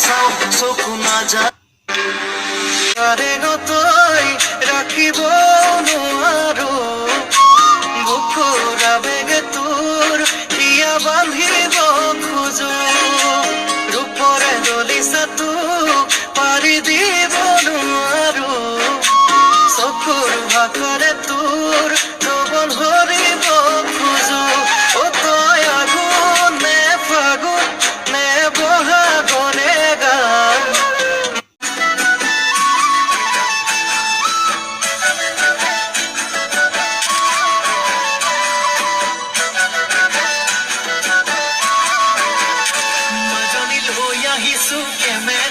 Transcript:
চাও চকু নাযায় তাৰে গতই ৰাখিব নোৱাৰো বুকুৰ আবেগে তোৰ হিয়া বান্ধিব খোজো ৰূপৰে দলিছা তোক পাৰি দিব নোৱাৰো চকুৰ ভাষাৰে তোৰ যৌৱন ভৰিব খোজো অ তই আগুন নে ফাগুন নে বহাগৰে গান মাজনী লৈ আহিছো কেমেৰা